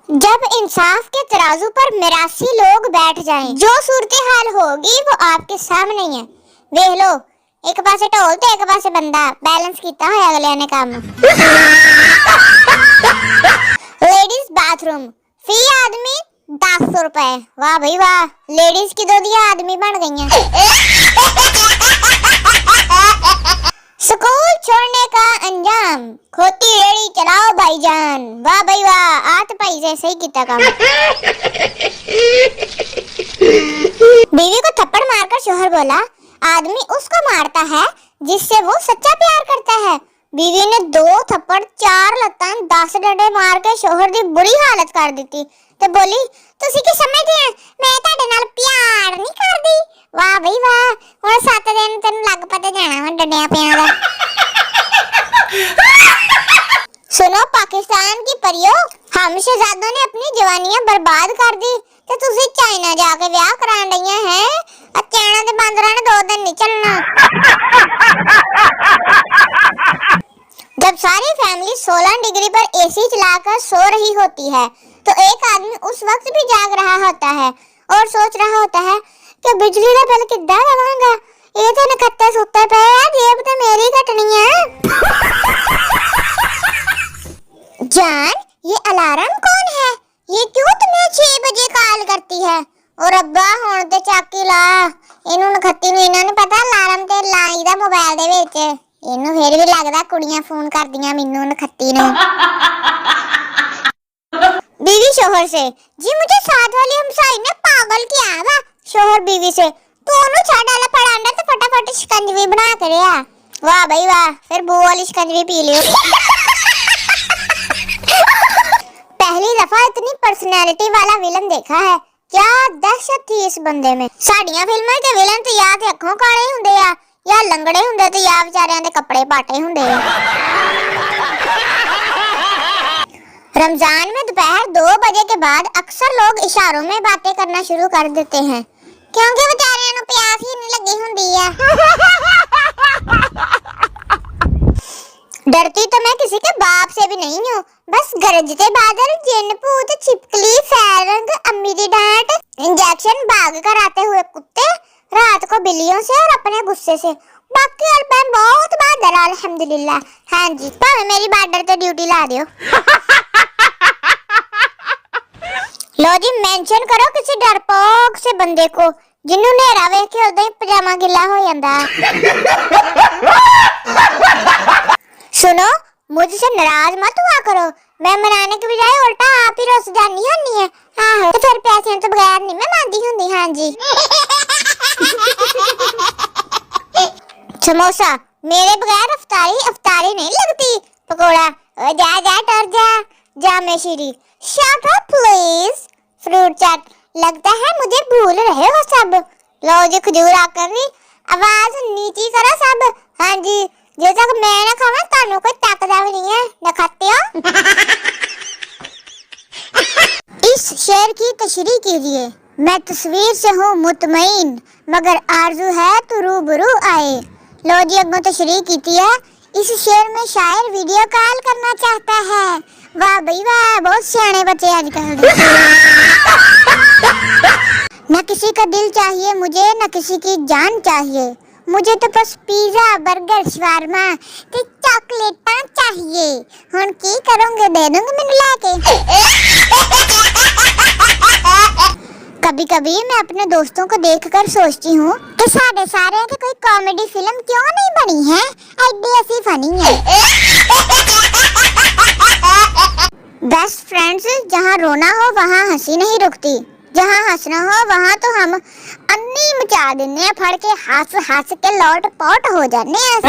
जब इंसाफ के तराजू पर 82 लोग बैठ जाएं, जो सूरत हाल होगी वो आपके सामने ही है। वेख लो, एक पासे ढोल ते एक पासे बंदा, बैलेंस किया है अगले ने काम। लेडीज बाथरूम फी आदमी 10 रुपए। वाह भाई वाह, लेडीज की दो दिया आदमी बन गई हैं। स्कूल छोड़ने का अंजाम, खोती रेड़ी चलाओ भाईजान। वाह भाई वाह, आत भाई से सही किया काम। बीवी को थप्पड़ मारकर शोहर बोला, आदमी उसको मारता है जिससे वो सच्चा प्यार करता है। बीवी ने 2 थप्पड़ 4 लत्तां 10 डंडे मार के शोहर दी बुरी हालत कर दी ते बोली, तुसी की समझदे हैं मैं तुहाडे नाल प्यार नहीं करदी। वाह भाई वाह, हुण 7 दिन तैनूं लग पते जाना हुण डंडियां पियां दा। सुनो पाकिस्तान की परियो, हम शहजादों ने अपनी जवानियां बर्बाद कर दी ते तुसी चाइना जाके ब्याह करान लईयां हैं। चाइना दे बांदरां ने 2 दिन नहीं चलना। जब सारी फैमिली 16 डिग्री पर एसी चलाकर सो रही होती है तो एक आदमी उस वक्त भी जाग रहा होता है और सोच रहा होता है कि बिजली का बिल कितना देवांगा, ये तो नखत्ते सुत्ते पे है, जेब तो मेरी कटनी है। जान, ये अलार्म कौन है? ये क्यों तुम्हें 6 बजे कॉल करती है? और अब्बा हुण ते चाकी ला, इनू नखत्ती नू इन्हां नू पता अलार्म ते लाई दा मोबाइल दे विच। इनू फिर भी लगदा कुड़ियां फोन करदियां मैनू नखत्ती नू। बीवी शोहर से, जी मुझे साथ वाली हमसाई ने पागल किया वा। शोहर बीवी से, तू ओनू छड़ डाला फड़ अंदर ते फटाफट शिकंजवी बना के लिया। वाह भाई वाह, फिर बू वाली शिकंजवी पी लियो। पहली दफा इतनी पर्सनैलिटी वाला विलन देखा है, क्या दहशत थी इस बंदे में। साडियां फिल्मां ते विलन ते या ते अखों काले हुंदे आ या लंगड़े हुंदे ते या बेचारियां दे कपड़े पाटे हुंदे आ। रमजान में दोपहर 2 बजे के बाद अक्सर लोग इशारों में बातें करना शुरू कर देते हैं क्योंकि बेचारियां नू प्यास ही नहीं लगी हुंदी है। डरती तो मैं किसी के बाप से भी नहीं हूँ, बस गरजते बादल, जिन भूत, छिपकली, फैरंग, अम्मी दी डांट, इंजेक्शन भाग कर आते हुए कुत्ते, रात को बिल्लियों से और अपने गुस्से से। बाकी और मैं बहुत बहादुर अल्हम्दुलिल्लाह। हाँ जी, भावे मेरी बॉर्डर ते ड्यूटी ला दियो। लो जी, मेंशन करो किसी डरपोक से बंदे को जिन्नू नेरा वेख के उदा ही पजामा गिला हो जांदा। सुनो, मुझसे नाराज मत हुआ करो, मैं मनाने के बजाय उल्टा आप ही रुस जानी होनी है। हाँ, तो फिर पैसे तो बगैर नहीं मैं मानती हुंदी। हाँ जी। समोसा मेरे बगैर अफ्तारी नहीं लगती। पकोड़ा, ओ जा जा डर जा, जामे शीरी, शट अप प्लीज। फ्रूट चाट, लगता है मुझे भूल रहे हो सब। लो जी खजूर आकर भी आवाज नीची करो सब। हाँ जी, जब तक मैं ना खावा तानू कोई ताकदा भी नहीं है, न खाते हो। इस शेर की तशरीह कीजिए। मैं तस्वीर से हूँ मुतमईन, मगर आरज़ू है तो रूबरू आए। लो जी अगों तशरीह कीती है। इस शेर में शायर वीडियो कॉल करना चाहता है। वाह भाई वाह, बहुत सियाने बच्चे आजकल। न किसी का दिल चाहिए मुझे, न किसी की जान चाहिए, मुझे तो बस पिज़्ज़ा, बर्गर, शवारमा ते चॉकलेटां चाहिए। हुण की करोगे, दे दूंगी मैनू लाके। कभी कभी मैं अपने दोस्तों को देखकर सोचती हूँ कि साढ़े सारे की कोई कॉमेडी फिल्म क्यों नहीं बनी है, ऐडी ऐसी फनी है। बेस्ट फ्रेंड्स, जहाँ रोना हो वहाँ हंसी नहीं रुकती, जहाँ हंसना हो वहाँ तो हम अन्नी मचा देने हैं, फड़ के हंस हंस के लौट पौट हो जाने हैं।